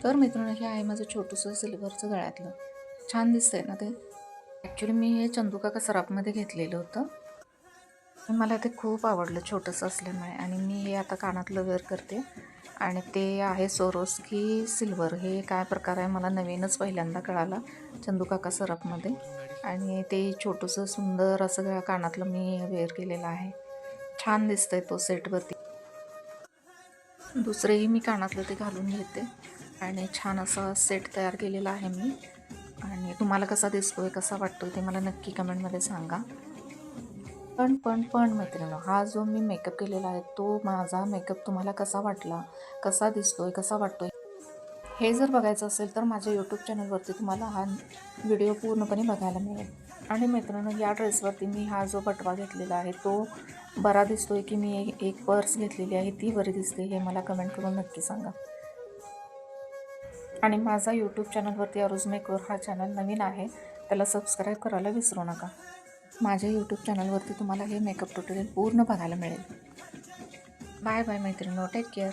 तर मित्रांनो, हे आहे माझं छोटंसं सिल्वरचं गळ्यातलं. छान दिसतंय ना ते. ॲक्च्युली मी हे चंदूकाका सराफमध्ये घेतलेलं होतं. मला ते खूप आवडलं छोटंसं असल्यामुळे आणि मी हे आता कानातलं वेअर करते आणि ते आहे सोरोस्की सिल्वर. हे काय प्रकार आहे मला नवीनच पहिल्यांदा कळाला चंदूकाका सराफमध्ये. आणि ते छोटंसं सुंदर असं कानातलं मी वेअर केलेलं आहे. छान दिसतंय तो सेटवरती. दुसरेही मी कानातलं ते घालून घेते आणि छान असा सेट तयार केलेला आहे मी. आणि तुम्हाला कसा दिसतोय, कसा वाटतोय ते मला नक्की कमेंटमध्ये सांगा. पण मैत्रिणींनो, हा जो मी मेकअप केलेला आहे तो माझा मेकअप तुम्हाला कसा वाटला, कसा दिसतोय, कसा वाटतोय, हे जर बघायचं असेल तर माझ्या यूट्यूब चॅनलवरती तुम्हाला हा व्हिडिओ पूर्णपणे बघायला मिळेल. आणि मित्रांनो, या ड्रेसवरती मी हा जो बटवा घेतलेला आहे तो बरा दिसतोय की मी एक पर्स घेतलेली आहे ती बरी दिसते, हे मला कमेंट करून नक्की सांगा. आणि माझा यूट्यूब चॅनलवरती अरुज मेकओव्हर हा चॅनल नवीन आहे, त्याला सबस्क्राईब करायला विसरू नका. माझ्या यूट्यूब चॅनलवरती तुम्हाला हे मेकअप ट्युटोरियल पूर्ण बघायला मिळेल. बाय बाय मैत्रिणींनो, टेक केअर.